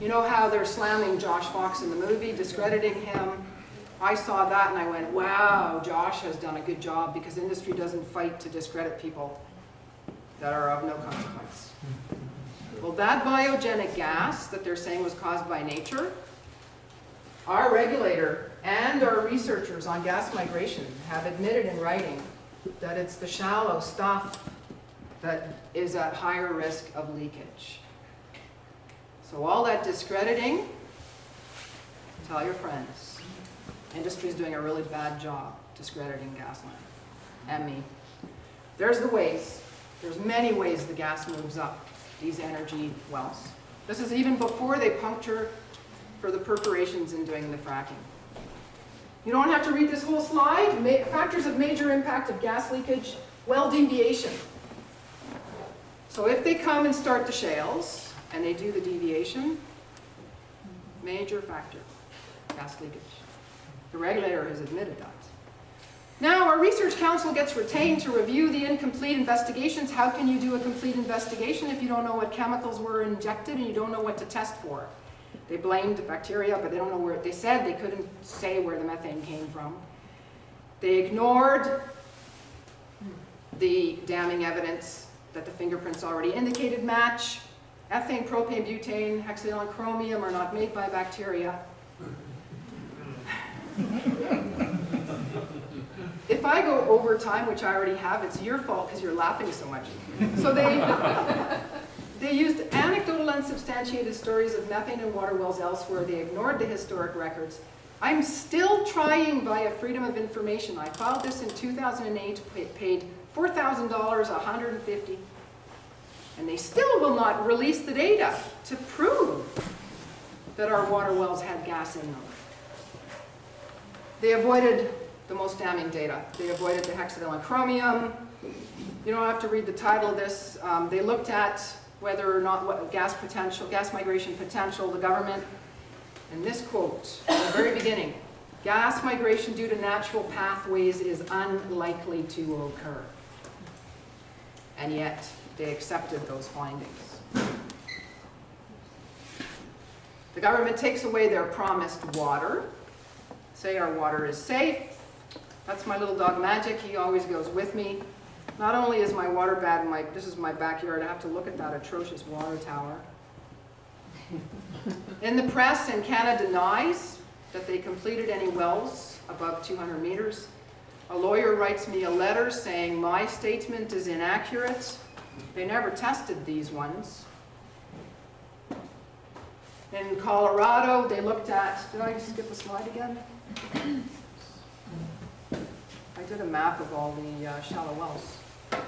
You know how they're slamming Josh Fox in the movie, discrediting him? I saw that and I went, wow, Josh has done a good job because industry doesn't fight to discredit people that are of no consequence. Well, that biogenic gas that they're saying was caused by nature, our regulator and our researchers on gas migration have admitted in writing that it's the shallow stuff that is at higher risk of leakage. So all that discrediting, tell your friends. Industry's doing a really bad job discrediting Gasland and me. There's the ways. There's many ways the gas moves up these energy wells. This is even before they puncture for the perforations in doing the fracking. You don't have to read this whole slide. Factors of major impact of gas leakage, well deviation. So if they come and start the shales and they do the deviation, major factor, gas leakage. The regulator has admitted that. Now our research council gets retained to review the incomplete investigations. How can you do a complete investigation if you don't know what chemicals were injected and you don't know what to test for? They blamed the bacteria, but they don't know where. They said they couldn't say where the methane came from. They ignored the damning evidence that the fingerprints already indicated match. Ethane, propane, butane, hexavalent chromium are not made by bacteria. If I go over time, which I already have, it's your fault because you're laughing so much. So they used anecdotal unsubstantiated stories of methane in water wells elsewhere. They ignored the historic records. I'm still trying via Freedom of Information. I filed this in 2008, paid $4,000, $150, and they still will not release the data to prove that our water wells had gas in them. They avoided the most damning data. They avoided the hexavalent chromium. You don't have to read the title of this. They looked at whether or not what gas migration potential, the government, and this quote at the very beginning, gas migration due to natural pathways is unlikely to occur. And yet, they accepted those findings. The government takes away their promised water, say our water is safe. That's my little dog Magic, he always goes with me. Not only is my water bad, this is my backyard, I have to look at that atrocious water tower. In the press, and Canada denies that they completed any wells above 200 meters. A lawyer writes me a letter saying my statement is inaccurate. They never tested these ones. In Colorado, they looked at, did I skip a slide again? I did a map of all the shallow wells. It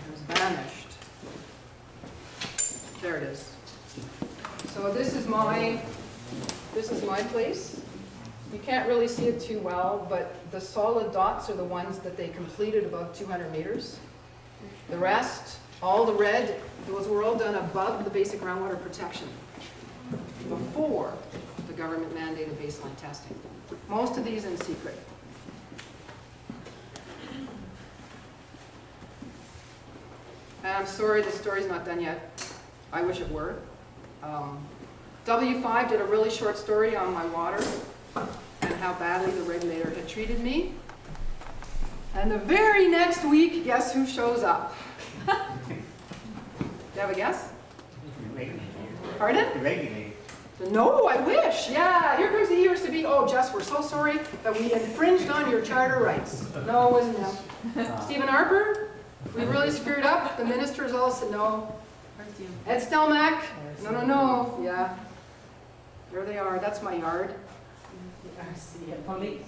has vanished. There it is. So this is my place. You can't really see it too well, but the solid dots are the ones that they completed above 200 meters. The rest, all the red, those were all done above the basic groundwater protection before the government mandated baseline testing. Most of these in secret. And I'm sorry, the story's not done yet. I wish it were. W5 did a really short story on my water and how badly the regulator had treated me. And the very next week, guess who shows up? you have a guess? Pardon? Regulate. No, I wish. Yeah, here comes the years to be. Oh, Jess, we're so sorry that we infringed on your charter rights. No, it wasn't him. Stephen Harper, we really screwed up. The ministers all said no. Ed Stelmach, no. Yeah, there they are. That's my yard. Police.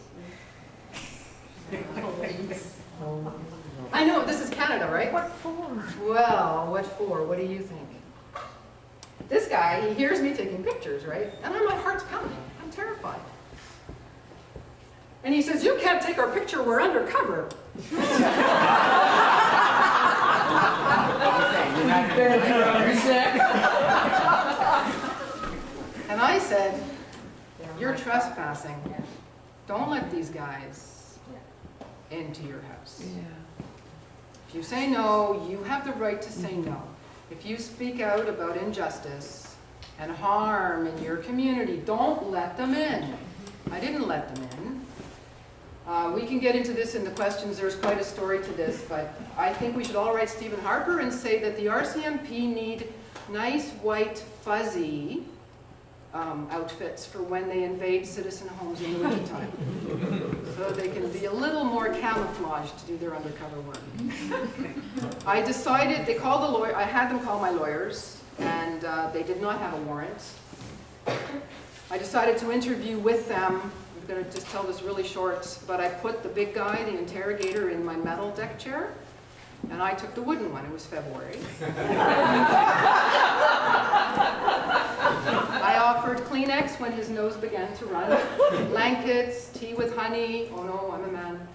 I know, this is Canada, right? What for? Well, what for? What do you think? This guy, he hears me taking pictures, right? And my heart's pounding. I'm terrified. And he says, you can't take our picture, we're undercover. And I said, you're trespassing. Don't let these guys into your house. If you say no, you have the right to say no. If you speak out about injustice and harm in your community, don't let them in. I didn't let them in. We can get into this in the questions. There's quite a story to this, but I think we should all write Stephen Harper and say that the RCMP need nice, white, fuzzy outfits for when they invade citizen homes in the wintertime. So they can be a little more camouflaged to do their undercover work. I decided, they called a lawyer, I had them call my lawyers, and they did not have a warrant. I decided to interview with them. I'm going to just tell this really short, but I put the big guy, the interrogator, in my metal deck chair, and I took the wooden one. It was February. I offered Kleenex when his nose began to run, blankets, tea with honey. Oh no, I'm a man.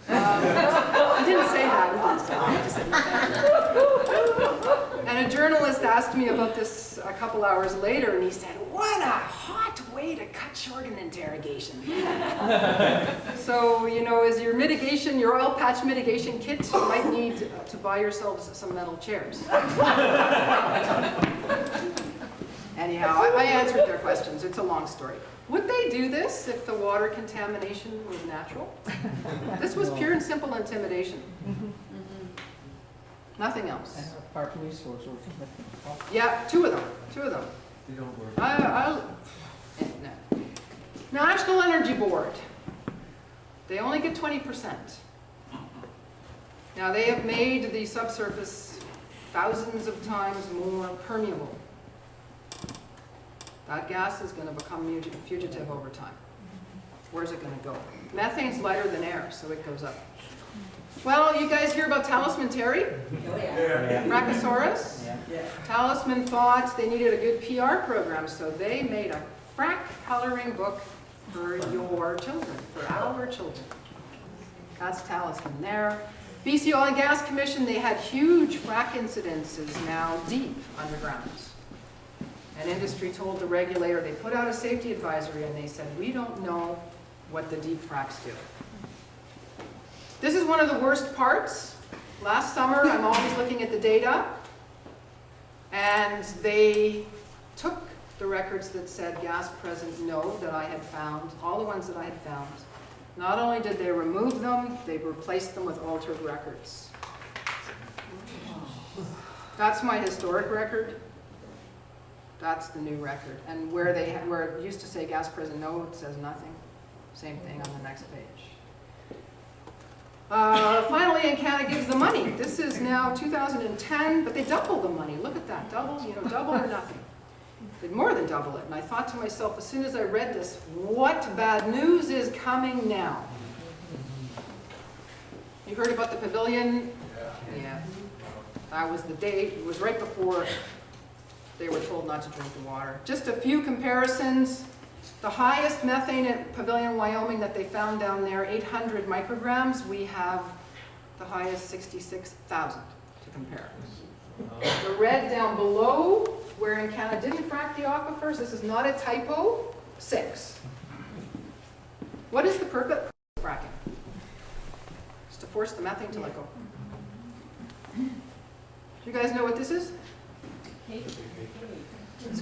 I didn't say that. I just said that. And a journalist asked me about this a couple hours later, and he said, what a hot way to cut short an interrogation. So, you know, as your mitigation, your oil patch mitigation kit, you might need to buy yourselves some metal chairs. Anyhow, I answered their questions. It's a long story. Would they do this if the water contamination was natural? This was pure and simple intimidation. Nothing else. Our police force or something. Yeah, two of them. They don't work. No. National Energy Board. They only get 20%. Now they have made the subsurface thousands of times more permeable. That gas is going to become fugitive over time. Where's it going to go? Methane's lighter than air, so it goes up. Well, you guys hear about Talisman Terry? Oh, yeah. Brachiosaurus? Yeah. Talisman thought they needed a good PR program, so they made a frack coloring book for your children, for our children. That's Talisman there. BC Oil and Gas Commission, they had huge frack incidences now deep underground. And industry told the regulator, they put out a safety advisory and they said, we don't know what the deep fracks do. This is one of the worst parts. Last summer, I'm always looking at the data, and they took the records that said gas present no that I had found, all the ones that I had found. Not only did they remove them, they replaced them with altered records. That's my historic record. That's the new record. And where it used to say gas present no, it says nothing. Same thing on the next page. Finally, Canada gives the money. This is now 2010, but they doubled the money. Look at that, double or nothing. They more than double it. And I thought to myself, as soon as I read this, what bad news is coming now? You heard about the pavilion? Yeah. That was the day, it was right before they were told not to drink the water. Just a few comparisons. The highest methane at Pavilion, Wyoming that they found down there, 800 micrograms. We have the highest 66,000 to compare. The red down below, where in Canada didn't frack the aquifers, this is not a typo, 6. What is the purpose of fracking? Just to force the methane to let go. Do you guys know what this is?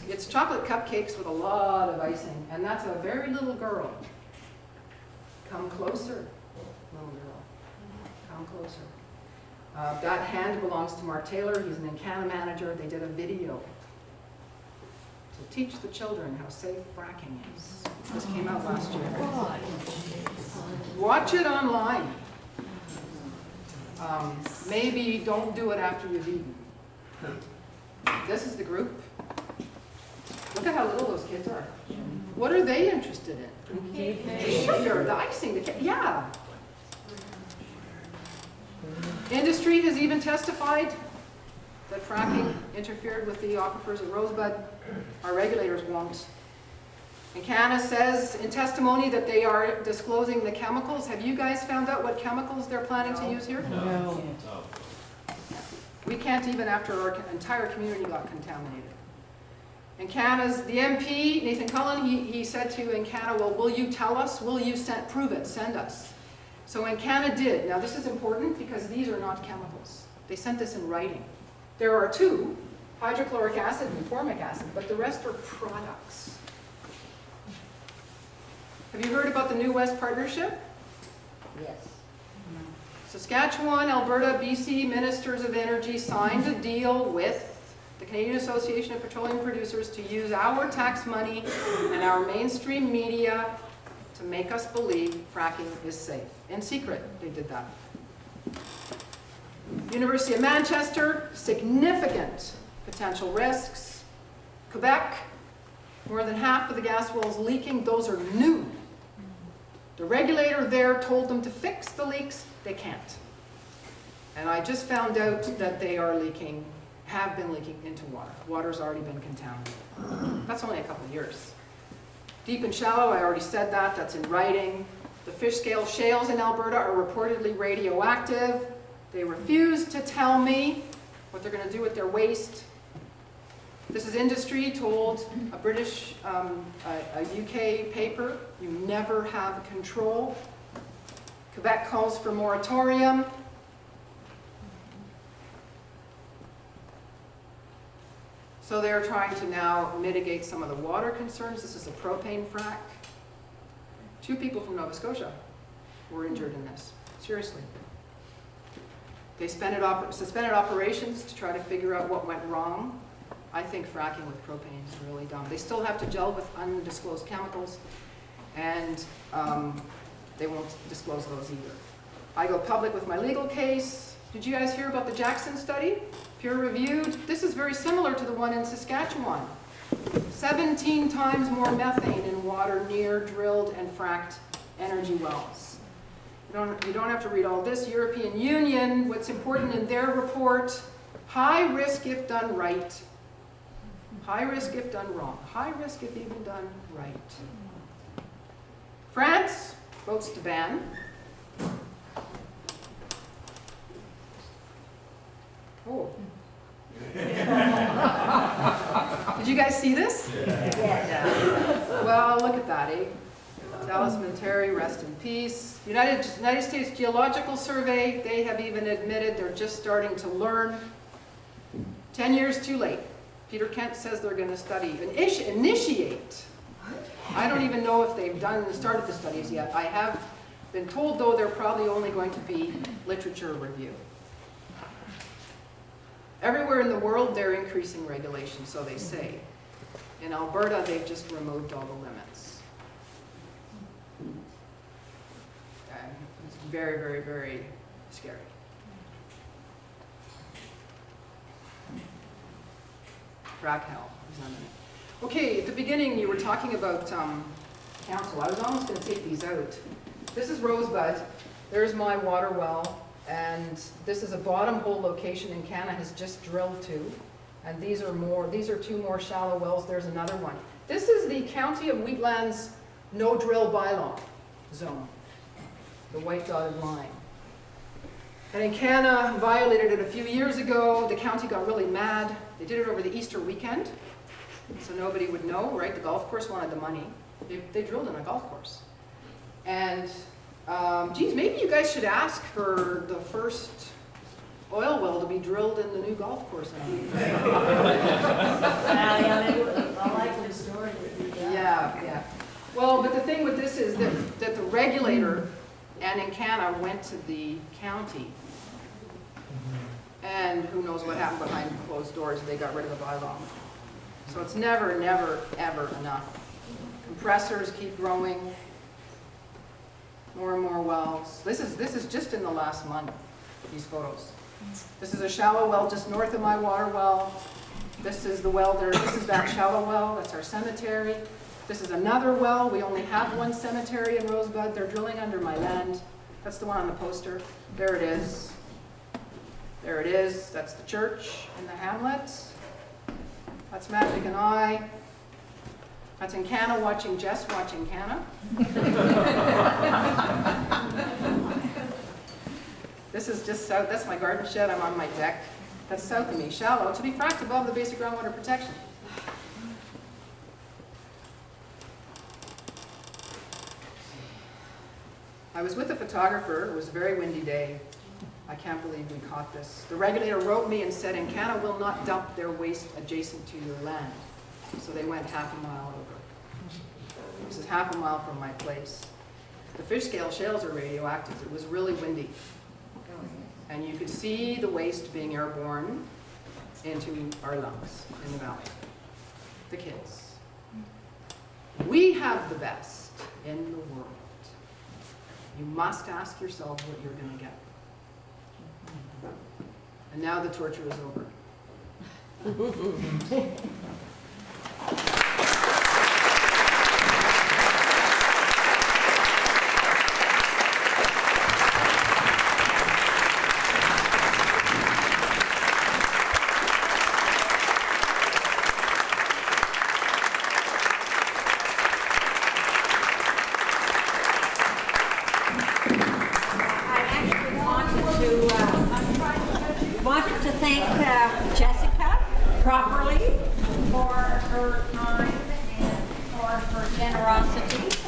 It's chocolate cupcakes with a lot of icing, and that's a very little girl. Come closer, little girl. Come closer. That hand belongs to Mark Taylor. He's an Encana manager. They did a video to teach the children how safe fracking is. This came out last year. Watch it online. Maybe don't do it after you've eaten. This is the group. Look at how little those kids are. What are they interested in? The sugar, the icing, the cake. Yeah. Industry has even testified that fracking interfered with the aquifers at Rosebud. Our regulators won't. And Canada says in testimony that they are disclosing the chemicals. Have you guys found out what chemicals they're planning to use here? No. We can't even after our entire community got contaminated. And Canada's, the MP, Nathan Cullen, he said to Encana, well, will you tell us? Will you prove it? Send us. So Encana did. Now this is important because these are not chemicals. They sent this in writing. There are two, hydrochloric acid and formic acid, but the rest are products. Have you heard about the New West Partnership? Yes. Saskatchewan, Alberta, BC Ministers of Energy signed a deal with the Canadian Association of Petroleum Producers to use our tax money and our mainstream media to make us believe fracking is safe. In secret, they did that. University of Manchester, significant potential risks. Quebec, more than half of the gas wells leaking, those are new. The regulator there told them to fix the leaks, they can't. And I just found out that they are leaking, have been leaking into water. Water's already been contaminated. That's only a couple of years. Deep and shallow, I already said that, that's in writing. The fish scale shales in Alberta are reportedly radioactive. They refuse to tell me what they're going to do with their waste. This is industry told a British, a UK paper, you never have control. Quebec calls for moratorium. So they're trying to now mitigate some of the water concerns. This is a propane frac. 2 people from Nova Scotia were injured in this, seriously. They suspended operations to try to figure out what went wrong. I think fracking with propane is really dumb. They still have to gel with undisclosed chemicals, and they won't disclose those either. I go public with my legal case. Did you guys hear about the Jackson study? Peer-reviewed. This is very similar to the one in Saskatchewan. 17 times more methane in water near drilled and fracked energy wells. You don't have to read all this. European Union, what's important in their report, high risk if done right. High risk if done wrong. High risk if even done right. France votes to ban. Oh. Did you guys see this? Yeah. Well, look at that, eh? Talisman Terry, rest in peace. United States Geological Survey, they have even admitted they're just starting to learn. 10 years too late. Peter Kent says they're going to study, initiate. I don't even know if they've started the studies yet. I have been told, though, they're probably only going to be literature review. Everywhere in the world, they're increasing regulation, so they say. In Alberta, they've just removed all the limits. Okay. It's very, very, very scary. Frack hell is imminent. Okay, at the beginning, you were talking about council. I was almost going to take these out. This is Rosebud. There's my water well. And this is a bottom hole location in Canada has just drilled to. And these are 2 more shallow wells. There's another one. This is the County of Wheatland's no drill bylaw zone, the white dotted line. And in Canada violated it a few years ago. The county got really mad. They did it over the Easter weekend, so nobody would know, right? The golf course wanted the money. They drilled in a golf course. And geez, maybe you guys should ask for the first oil well to be drilled in the new golf course. A likely story would be that. Yeah. Well, but the thing with this is that the regulator and Encana went to the county And who knows what happened behind closed doors, they got rid of the bylaw. So it's never, never, ever enough. Compressors keep growing, more and more wells. This is just in the last month, these photos. This is a shallow well just north of my water well. This is the well there, this is that shallow well, that's our cemetery. This is another well, we only have one cemetery in Rosebud, they're drilling under my land. That's the one on the poster, there it is. There it is, that's the church in the hamlet. That's Magic and I. That's in Canna watching Jess watching Canna. This is just south, that's my garden shed, I'm on my deck. That's south of me, shallow, to be fracked above the basic groundwater protection. I was with a photographer, it was a very windy day. I can't believe we caught this. The regulator wrote me and said, Encana will not dump their waste adjacent to your land. So they went half a mile over. This is half a mile from my place. The fish scale shales are radioactive. It was really windy. And you could see the waste being airborne into our lungs in the valley. The kids. We have the best in the world. You must ask yourself what you're going to get. And now the torture is over. Wanted to thank Jessica properly for her time and for her generosity.